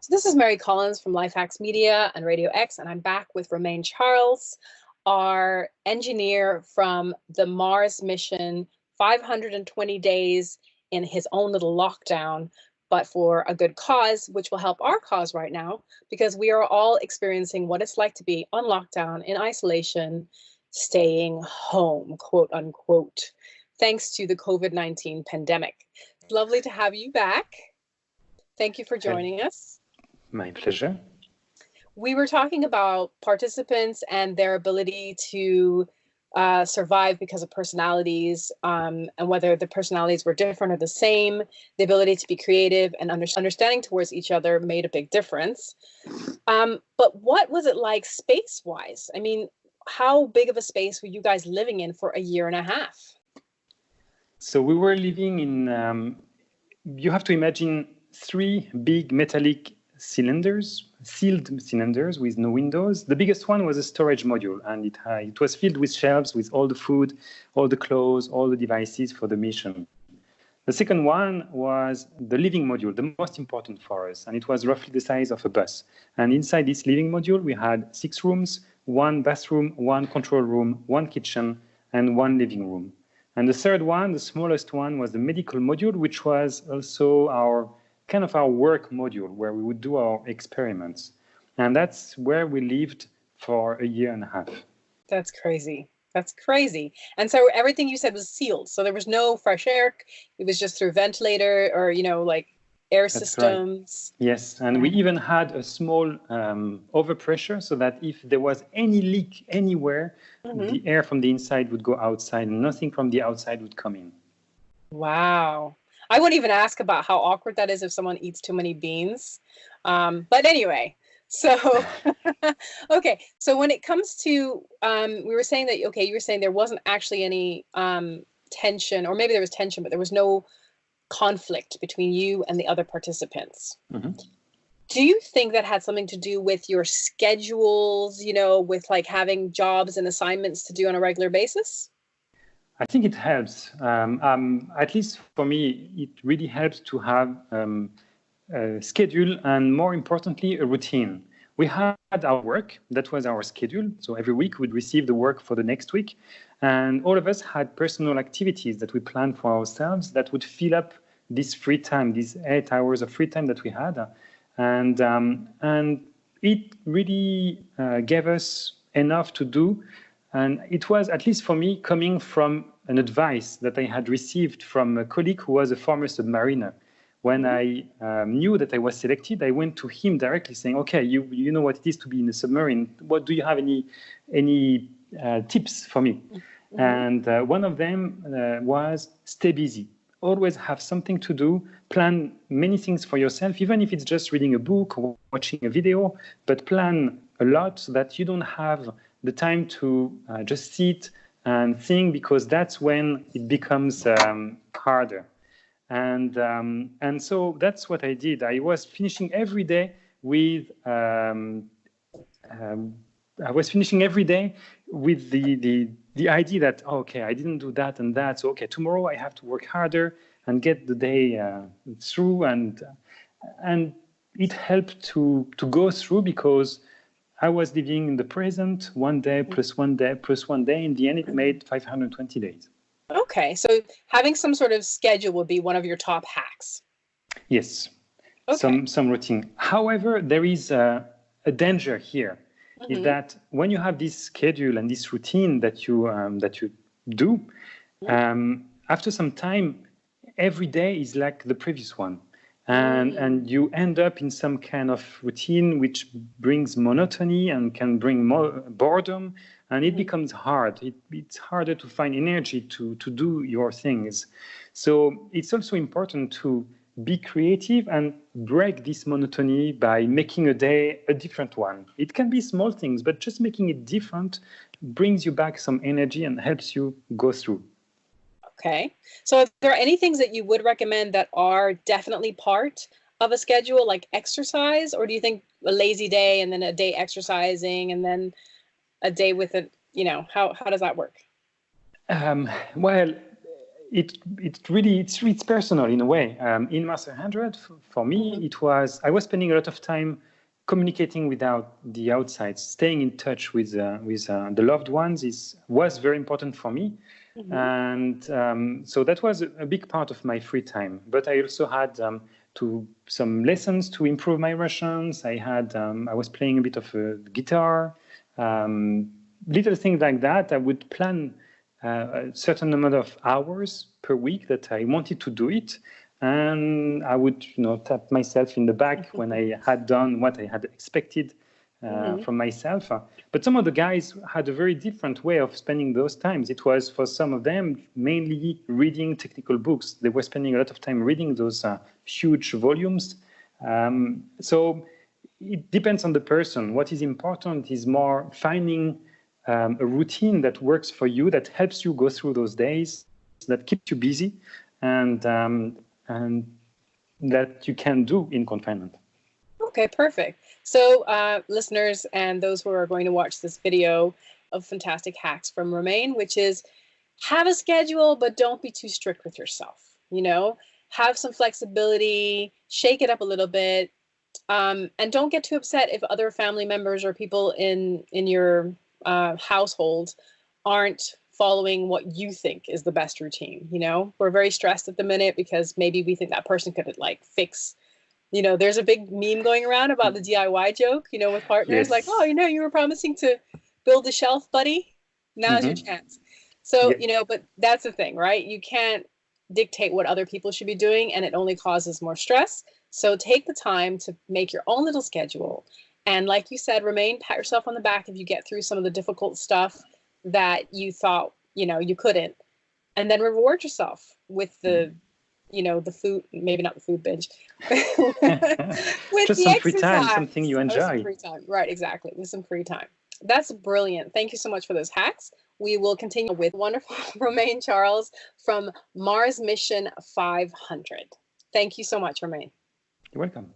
So this is Mary Collins from LifeHakx Media and Radio X, and I'm back with Romain Charles, our engineer from the Mars mission, 520 days in his own little lockdown, but for a good cause, which will help our cause right now, because we are all experiencing what it's like to be on lockdown, in isolation, staying home, quote unquote, thanks to the COVID-19 pandemic. It's lovely to have you back. Thank you for joining us. My pleasure. We were talking about participants and their ability to survive because of personalities, and whether the personalities were different or the same. The ability to be creative and understanding towards each other made a big difference. But what was it like space-wise? I mean, how big of a space were you guys living in for a year and a half? So we were living in, you have to imagine 3 big metallic cylinders, sealed cylinders with no windows. The biggest one was a storage module, and it was filled with shelves with all the food, all the clothes, all the devices for the mission. The second one was the living module, the most important for us, and it was roughly the size of a bus. And inside this living module, we had 6 rooms, 1 bathroom, 1 control room, 1 kitchen, and 1 living room. And the third one, the smallest one, was the medical module, which was also our work module where we would do our experiments. And that's where we lived for a year and a half. That's crazy. That's crazy. And so everything you said was sealed. So there was no fresh air. It was just through ventilator or, like air systems. Right. Yes. And we even had a small overpressure so that if there was any leak anywhere, the air from the inside would go outside and nothing from the outside would come in. Wow. I wouldn't even ask about how awkward that is if someone eats too many beans. But anyway, so, okay. So when it comes to, we were saying that, you were saying there wasn't actually any tension, or maybe there was tension, but there was no conflict between you and the other participants. Do you think that had something to do with your schedules, with like having jobs and assignments to do on a regular basis? I think it helps. At least for me, it really helps to have a schedule and, more importantly, a routine. We had our work. That was our schedule. So every week we'd receive the work for the next week. And all of us had personal activities that we planned for ourselves that would fill up this free time, these 8 hours of free time that we had. And it really gave us enough to do. And it was, at least for me, coming from an advice that I had received from a colleague who was a former submariner. When I knew that I was selected, I went to him directly saying, okay, you know what it is to be in a submarine. What do you have any tips for me? And one of them was stay busy. Always have something to do. Plan many things for yourself, even if it's just reading a book or watching a video, but plan a lot so that you don't have the time to just sit and think, because that's when it becomes harder. And so that's what I did. I was finishing every day with the idea that, okay, I didn't do that and that, so okay, tomorrow I have to work harder and get the day through, and it helped to go through, because I was living in the present, 1 day plus 1 day plus 1 day. In the end, it made 520 days. Okay, so having some sort of schedule would be one of your top hacks. Yes, okay. Some routine. However, there is a danger here, is that when you have this schedule and this routine that you do, after some time, every day is like the previous one. And you end up in some kind of routine which brings monotony and can bring more boredom, and it becomes hard. It's harder to find energy to do your things. So it's also important to be creative and break this monotony by making a day a different one. It can be small things, but just making it different brings you back some energy and helps you go through. Okay. So are there any things that you would recommend that are definitely part of a schedule, like exercise? Or do you think a lazy day and then a day exercising and then a day with how does that work? Well, it's personal in a way. In Master 100, for me, I was spending a lot of time communicating without the outside, staying in touch with the loved ones was very important for me. And so that was a big part of my free time. But I also had some lessons to improve my Russians. I was playing a bit of guitar, little things like that. I would plan a certain amount of hours per week that I wanted to do it. And I would, tap myself in the back when I had done what I had expected from myself. But some of the guys had a very different way of spending those times. It was, for some of them, mainly reading technical books. They were spending a lot of time reading those huge volumes. So it depends on the person. What is important is more finding a routine that works for you, that helps you go through those days, that keeps you busy, and that you can do in confinement. Okay, perfect. So listeners and those who are going to watch this video of fantastic hacks from Romain, which is have a schedule, but don't be too strict with yourself. Have some flexibility, shake it up a little bit, and don't get too upset if other family members or people in your household aren't following what you think is the best routine. We're very stressed at the minute because maybe we think that person could fix, there's a big meme going around about the DIY joke, with partners. Yes. Like, oh, you were promising to build a shelf, buddy. Now's your chance. So, but that's the thing, right? You can't dictate what other people should be doing, and it only causes more stress. So take the time to make your own little schedule. And like you said, Romain, pat yourself on the back if you get through some of the difficult stuff that you thought, you couldn't. And then reward yourself with the, the food, maybe not the food binge. With just the some exercise. Free time, something you enjoy. Some free time. Right, exactly. With some free time. That's brilliant. Thank you so much for those hacks. We will continue with wonderful Romain Charles from Mars Mission 500. Thank you so much, Romain. You're welcome.